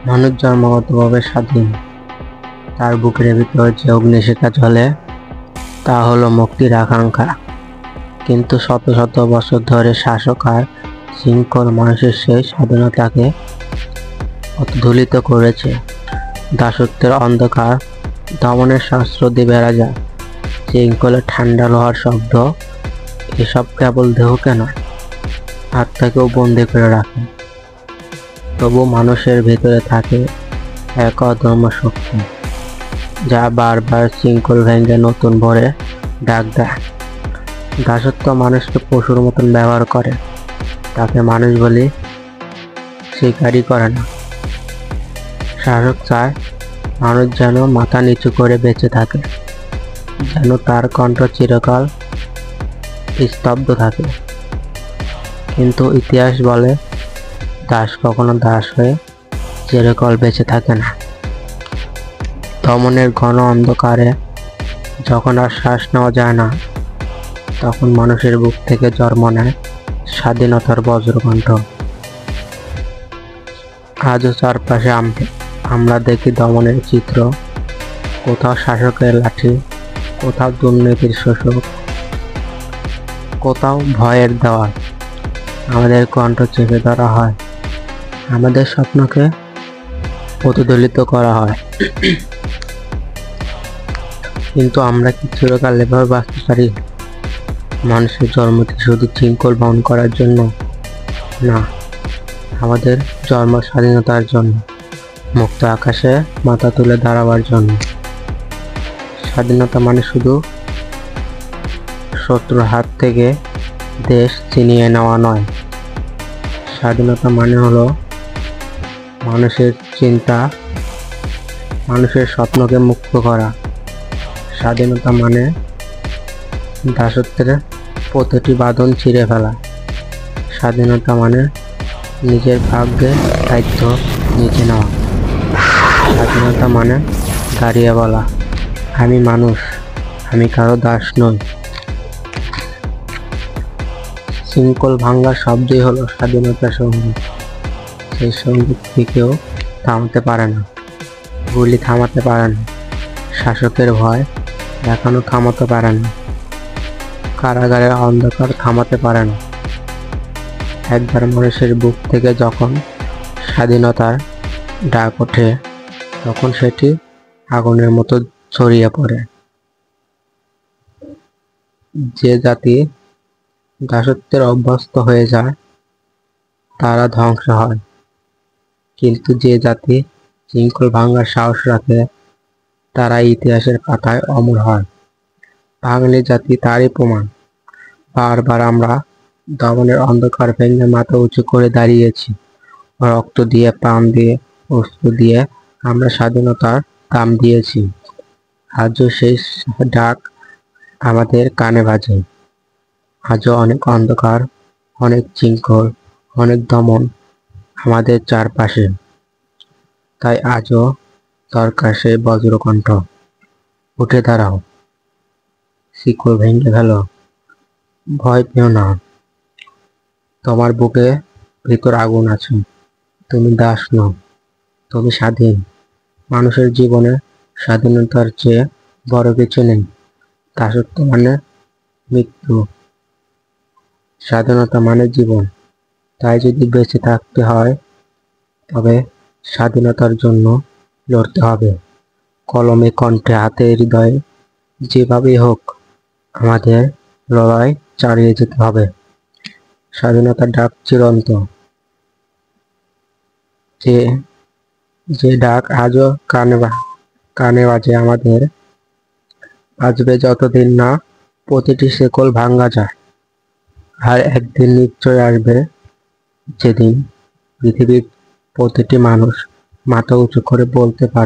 মানুষ জন্মগতভাবে স্বাধীন। তার বুকের ভিতর যে অগ্নিশিখা জ্বলে তা হলো মুক্তির আকাঙ্ক্ষা। কিন্তু শত শত বছর ধরে শাসক আর শৃঙ্খল মানুষের সেই স্বাধীনতাকে প্রতিধ্বনিত করেছে। দাসত্বের অন্ধকার, দমনের শ্বাসরোধে বেড়া যায়, শৃঙ্খলের ঠান্ডা লোহার শব্দ, এসব কেবল দেহকে নয়, আত্মাকেও বন্দি করে রাখে। তবু মানুষের ভেতরে থাকে এক অদম্য শক্তি, যা বারবার শৃঙ্খল ভেঙে নতুন ভরে ডাক দেয়। দাসত্ব মানুষকে পশুর মতন ব্যবহার করে, তাকে মানুষ বলে স্বীকারই করে না। শাসক চায় মানুষ যেন মাথা নিচু করে বেঁচে থাকে, যেন তার কণ্ঠ চিরকাল স্তব্ধ থাকে। কিন্তু ইতিহাস বলে দাস কখনো দাস হয়ে চিরকাল বেঁচে থাকে না। দমনের ঘন অন্ধকারে যখন আর শ্বাস নেওয়া যায় না, তখন মানুষের বুক থেকে জন্ম নেয় স্বাধীনতার বজ্রকণ্ঠ। আজও চারপাশে আমরা দেখি দমনের চিত্র, কোথাও শাসকের লাঠি, কোথাও দুর্নীতির শোষক, কোথাও ভয়ের দেওয়াল। আমাদের কণ্ঠ চেপে ধরা হয়, আমাদের স্বপ্নকে প্রতিধ্বনিত করা হয়। কিন্তু আমরা কি চিরকাল এভাবে বাঁচতে পারি? মানুষের জন্ম কি শুধু শৃঙ্খল বহন করার জন্য? না, আমাদের জন্ম স্বাধীনতার জন্য, মুক্ত আকাশে মাথা তুলে দাঁড়াবার জন্য। স্বাধীনতা মানে শুধু শত্রুর হাত থেকে দেশ ছিনিয়ে নেওয়া নয়। স্বাধীনতা মানে হলো মানুষের চিন্তা, মানুষের স্বপ্নকে মুক্ত করা। স্বাধীনতা মানে দাসত্বের প্রতিটি বাঁধন ছিঁড়ে ফেলা। স্বাধীনতা মানে নিজের ভাগ্যের দায়িত্ব নিজে নেওয়া। স্বাধীনতা মানে দাঁড়িয়ে বলা, আমি মানুষ, আমি কারো দাস নই। শৃঙ্খল ভাঙার শব্দই হলো স্বাধীনতার সঙ্গীত। সেই সঙ্গীত কেউ থামাতে পারে না, গুলি থামাতে পারে না, শাসকের ভয় দেখানো থামাতে পারে না, কারাগারের অন্ধকার থামাতে পারে না। একবার মানুষের বুক থেকে যখন স্বাধীনতার ডাক ওঠে, তখন সেটি আগুনের মতো ছড়িয়ে পড়ে। যে জাতি দাসত্বের অভ্যস্ত হয়ে যায় তারা ধ্বংস হয়, কিন্তু যে জাতি শৃঙ্খল ভাঙার সাহস রাখে তারা ইতিহাসের পাতায় অমর হয়। বাঙালি জাতি তারই প্রমাণ। বারবার আমরা দমনের অন্ধকার ভেঙে মাথা উঁচু করে দাঁড়িয়েছি। রক্ত দিয়ে, প্রাণ দিয়ে, অস্ত্র দিয়ে আমরা স্বাধীনতার দাম দিয়েছি। আজও সেই ডাক আমাদের কানে বাজে। আজও অনেক অন্ধকার, অনেক শৃঙ্খল, অনেক দমন আমাদের চারপাশে। তাই আজও দরকার সেই বজ্রকণ্ঠ। উঠে দাঁড়াও, শিকল ভেঙে ফেলো, ভয় পেও না। তোমার বুকে ভিতর আগুন আছে, তুমি দাস নও, তুমি স্বাধীন। মানুষের জীবনে স্বাধীনতার চেয়ে বড় কিছু নেই। দাসত্ব মানে মৃত্যু, স্বাধীনতা মানে জীবন। তাই যদি বেঁচে থাকতে হয়, তবে স্বাধীনতার জন্য লড়তে হবে। কলমে, কণ্ঠে, হাতে, হৃদয়ে, যেভাবেই হোক আমাদের লড়াই চালিয়ে যেতে হবে। স্বাধীনতার ডাক চিরন্ত, যে ডাক আজও কানে বাজে আমাদের, বাজবে যতদিন না প্রতিটি শেকল ভাঙা যায়। আর একদিন নিশ্চয় আসবে যেদিন পৃথিবীর প্রতিটি মানুষ মাথা উঁচু করে বলতে পারবে,